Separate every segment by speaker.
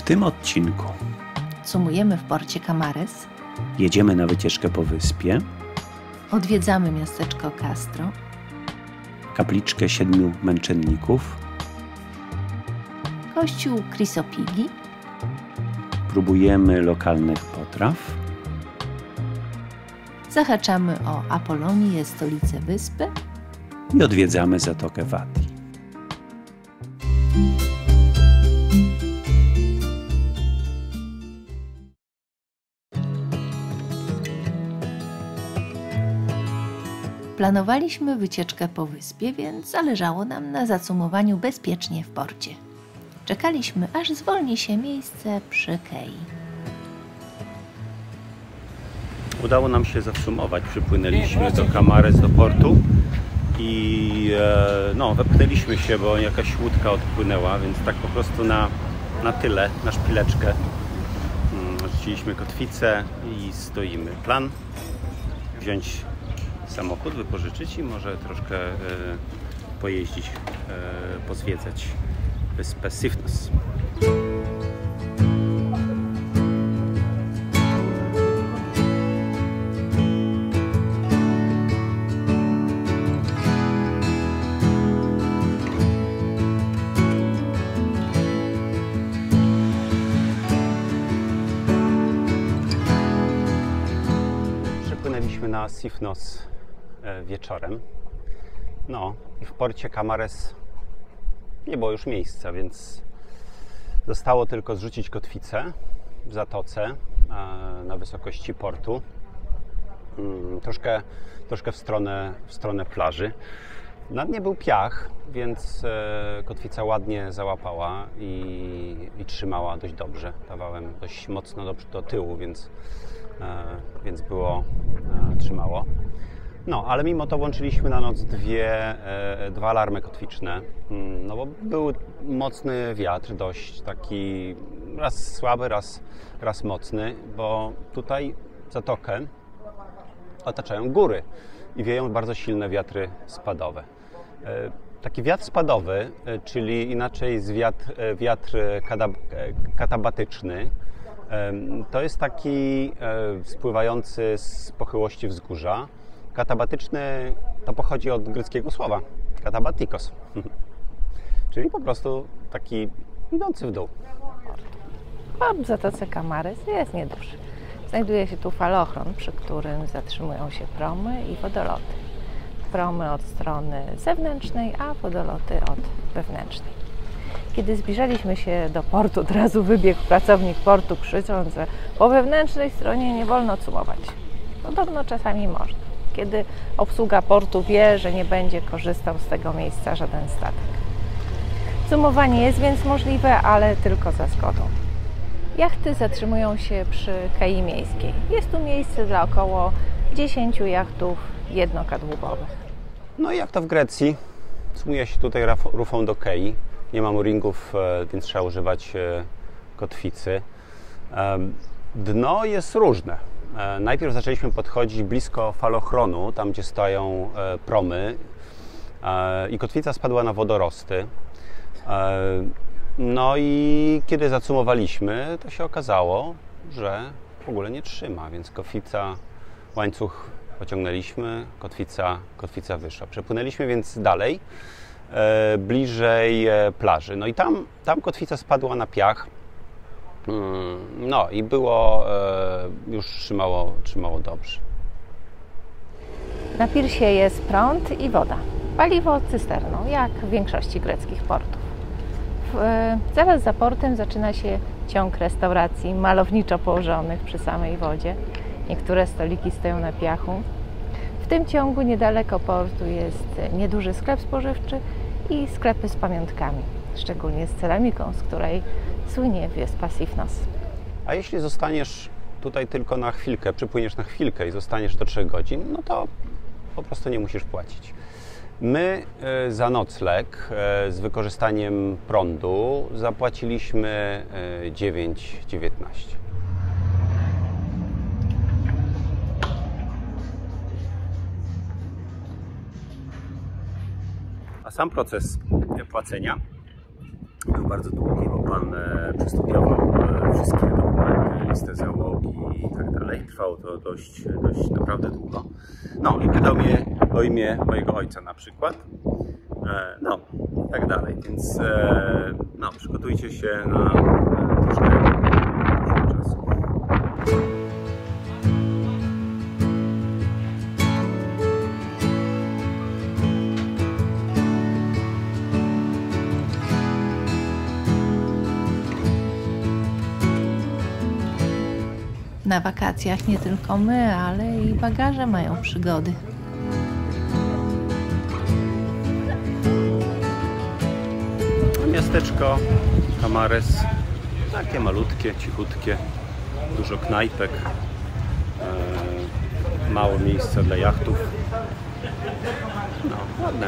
Speaker 1: tym odcinku
Speaker 2: sumujemy w porcie Camarez,
Speaker 1: jedziemy na wycieczkę po wyspie,
Speaker 2: odwiedzamy miasteczko Castro,
Speaker 1: kapliczkę 7 męczenników,
Speaker 2: kościół Crisopigi,
Speaker 1: próbujemy lokalnych potraw,
Speaker 2: zahaczamy o Apolonię, stolicę wyspy
Speaker 1: i odwiedzamy Zatokę Wati.
Speaker 2: Planowaliśmy wycieczkę po wyspie, więc zależało nam na zacumowaniu bezpiecznie w porcie. Czekaliśmy, aż zwolni się miejsce przy kei.
Speaker 1: Udało nam się zacumować. Przypłynęliśmy do Camarez, do portu i wepchnęliśmy się, bo jakaś łódka odpłynęła, więc tak po prostu na tyle, na szpileczkę rzuciliśmy kotwicę i stoimy. Plan: wziąć samochód, wypożyczyć i może troszkę pojeździć, pozwiedzać wyspę Sifnos. Przypłynęliśmy na Sifnos wieczorem. I w porcie Camarez nie było już miejsca, więc zostało tylko zrzucić kotwicę w zatoce na wysokości portu, troszkę w stronę plaży. Na dnie był piach, więc kotwica ładnie załapała i trzymała dość dobrze. Dawałem dość mocno do tyłu, więc trzymało. Ale mimo to włączyliśmy na noc dwa alarmy kotwiczne, bo był mocny wiatr, dość taki raz słaby, raz mocny, bo tutaj zatokę otaczają góry i wieją bardzo silne wiatry spadowe. Taki wiatr spadowy, czyli inaczej jest wiatr katabatyczny, to jest taki spływający z pochyłości wzgórza. Katabatyczny to pochodzi od greckiego słowa katabatikos, czyli po prostu taki idący w dół.
Speaker 2: Port w Zatoce Camarez jest nieduży. Znajduje się tu falochron, przy którym zatrzymują się promy i wodoloty. Promy od strony zewnętrznej, a wodoloty od wewnętrznej. Kiedy zbliżaliśmy się do portu, od razu wybiegł pracownik portu, krzycząc, że po wewnętrznej stronie nie wolno cumować. Podobno czasami można, kiedy obsługa portu wie, że nie będzie korzystał z tego miejsca żaden statek. Cumowanie jest więc możliwe, ale tylko za zgodą. Jachty zatrzymują się przy kei miejskiej. Jest tu miejsce dla około 10 jachtów jednokadłubowych.
Speaker 1: I jak to w Grecji, cumuje się tutaj rufą do kei. Nie ma mooringów, więc trzeba używać kotwicy. Dno jest różne. Najpierw zaczęliśmy podchodzić blisko falochronu, tam gdzie stoją promy, i kotwica spadła na wodorosty. I kiedy zacumowaliśmy, to się okazało, że w ogóle nie trzyma, więc kotwica, łańcuch pociągnęliśmy, kotwica wyszła. Przepłynęliśmy więc dalej, bliżej plaży. I tam kotwica spadła na piach. I było już trzymało dobrze.
Speaker 2: Na pirsie jest prąd i woda. Paliwo cysterną, jak w większości greckich portów. Zaraz za portem zaczyna się ciąg restauracji malowniczo położonych przy samej wodzie. Niektóre stoliki stoją na piachu. W tym ciągu niedaleko portu jest nieduży sklep spożywczy i sklepy z pamiątkami, szczególnie z ceramiką, z której słynie wyspa Sifnos.
Speaker 1: A jeśli zostaniesz tutaj tylko na chwilkę, przypłyniesz na chwilkę i zostaniesz do 3 godzin, to po prostu nie musisz płacić. My za nocleg z wykorzystaniem prądu zapłaciliśmy 9,19. A sam proces płacenia był bardzo długi, bo pan przystopiował listę załogi i tak dalej. Trwało to dość naprawdę długo. No i pytał mnie o imię mojego ojca na przykład. No i tak dalej, więc no, przygotujcie się na troszkę czasu.
Speaker 2: Na wakacjach nie tylko my, ale i bagaże mają przygody.
Speaker 1: Miasteczko Camarez, takie malutkie, cichutkie, dużo knajpek, mało miejsca dla jachtów. No, ładne.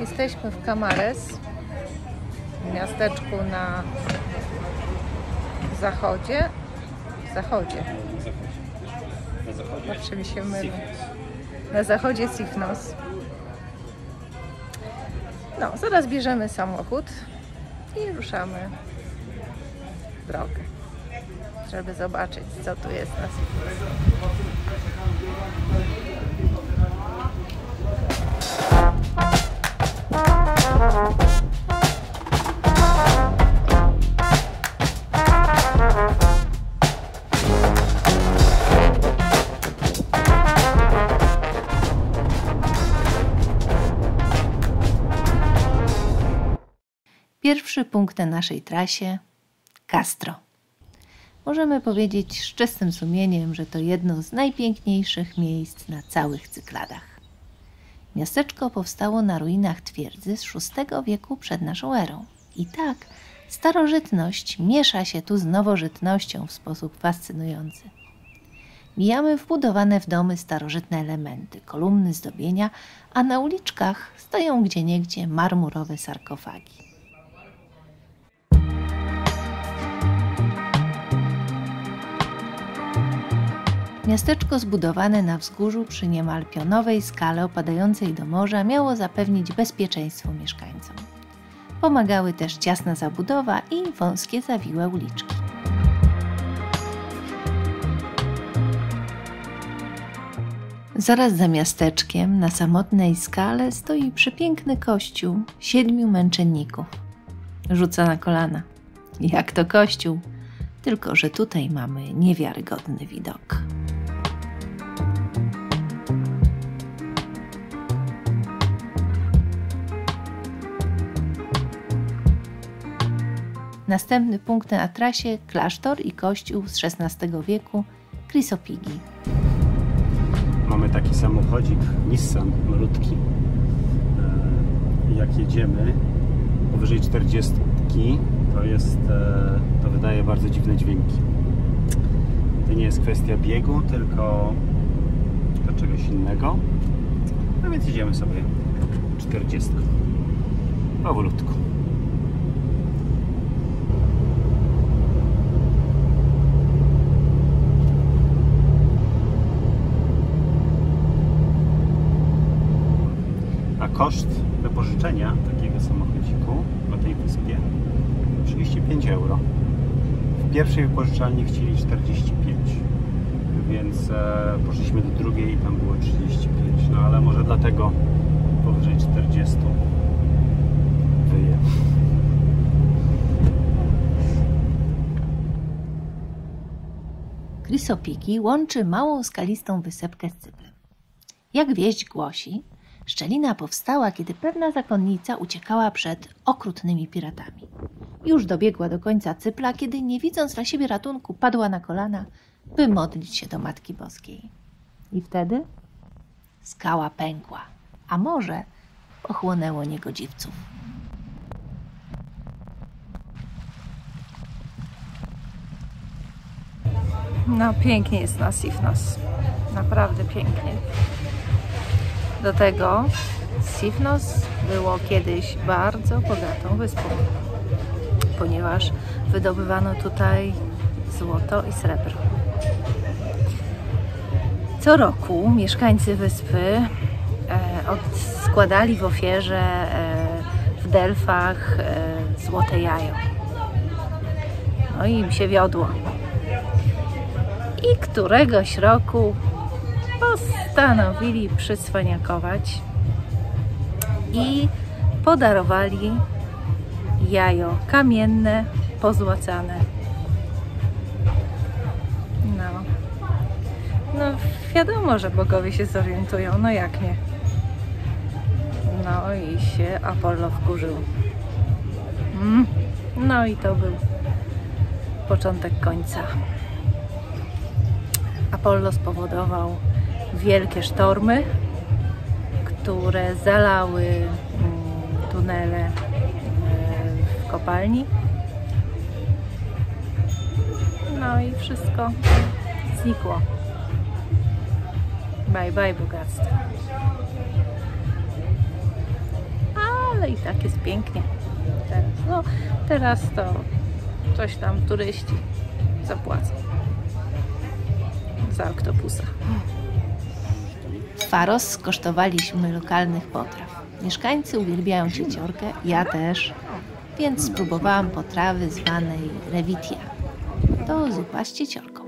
Speaker 2: Jesteśmy w Camarez, w miasteczku na zachodzie.
Speaker 1: Na zachodzie.
Speaker 2: Zawsze mi się mylą. Na zachodzie Sifnos. No, zaraz bierzemy samochód i ruszamy w drogę, żeby zobaczyć, co tu jest na Sifnos. Pierwszy punkt na naszej trasie – Castro. Możemy powiedzieć z czystym sumieniem, że to jedno z najpiękniejszych miejsc na całych Cykladach. Miasteczko powstało na ruinach twierdzy z VI wieku przed naszą erą. I tak starożytność miesza się tu z nowożytnością w sposób fascynujący. Mijamy wbudowane w domy starożytne elementy, kolumny zdobienia, a na uliczkach stoją gdzieniegdzie marmurowe sarkofagi. Miasteczko zbudowane na wzgórzu przy niemal pionowej skale opadającej do morza miało zapewnić bezpieczeństwo mieszkańcom. Pomagały też ciasna zabudowa i wąskie zawiłe uliczki. Zaraz za miasteczkiem, na samotnej skale, stoi przepiękny kościół 7 męczenników. Rzuca na kolana. Jak to kościół, tylko że tutaj mamy niewiarygodny widok. Następny punkt na trasie – klasztor i kościół z XVI wieku Chrysopigi.
Speaker 1: Mamy taki samochodzik Nissan malutki. Jak jedziemy powyżej 40, to wydaje bardzo dziwne dźwięki. To nie jest kwestia biegu, tylko czegoś innego. No więc jedziemy sobie 40 powolutku. A koszt wypożyczenia takiego samochodziku na tej wyspie 35 euro. W pierwszej wypożyczalni chcieli 45, więc poszliśmy do drugiej i tam było 35. No ale może dlatego powyżej 40 wyje.
Speaker 2: Chrysopigi łączy małą skalistą wysepkę z Cyprem. Jak wieść głosi, szczelina powstała, kiedy pewna zakonnica uciekała przed okrutnymi piratami. Już dobiegła do końca Cypla, kiedy nie widząc dla siebie ratunku, padła na kolana, by modlić się do Matki Boskiej. I wtedy skała pękła, a morze pochłonęło niegodziwców. No pięknie jest na Sifnos. Naprawdę pięknie. Do tego Sifnos było kiedyś bardzo bogatą wyspą, ponieważ wydobywano tutaj złoto i srebro. Co roku mieszkańcy wyspy składali w ofierze w Delfach złote jajo. No i im się wiodło. I któregoś roku postanowili przyswaniakować i podarowali jajo kamienne, pozłacane. No wiadomo, że bogowie się zorientują, no jak nie. No i się Apollo wkurzył. No i to był początek końca. Apollo spowodował wielkie sztormy, które zalały tunele w kopalni. No i wszystko znikło. Bye bye bogactwo. Ale i tak jest pięknie. Teraz to coś tam turyści zapłacą za oktopusa. W Faros skosztowaliśmy lokalnych potraw. Mieszkańcy uwielbiają cieciorkę, ja też, więc spróbowałam potrawy zwanej revitia. To zupa z cieciorką.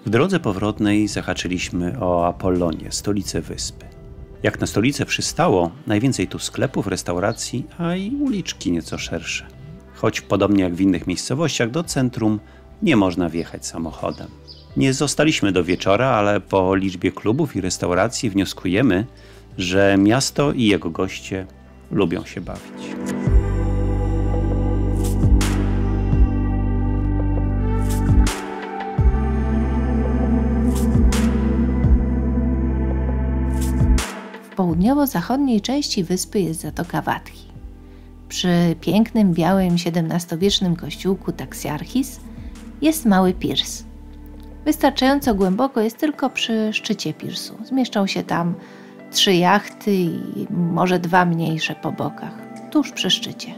Speaker 1: W drodze powrotnej zahaczyliśmy o Apollonię, stolicę wyspy. Jak na stolicę przystało, najwięcej tu sklepów, restauracji, a i uliczki nieco szersze. Choć podobnie jak w innych miejscowościach, do centrum nie można wjechać samochodem. Nie zostaliśmy do wieczora, ale po liczbie klubów i restauracji wnioskujemy, że miasto i jego goście lubią się bawić.
Speaker 2: W południowo-zachodniej części wyspy jest Zatoka Vatki. Przy pięknym, białym, XVII-wiecznym kościółku Taxiarchis jest mały pirs. Wystarczająco głęboko jest tylko przy szczycie pirsu. Zmieszczą się tam 3 jachty i może 2 mniejsze po bokach, tuż przy szczycie.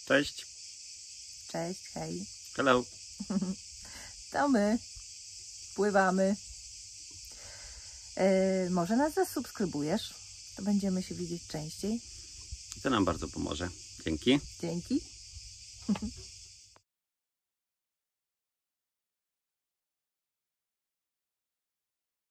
Speaker 1: Cześć.
Speaker 2: Cześć, hej.
Speaker 1: Hello.
Speaker 2: To my pływamy. Może nas zasubskrybujesz? To będziemy się widzieć częściej.
Speaker 1: To nam bardzo pomoże. Dzięki.
Speaker 2: Dzięki.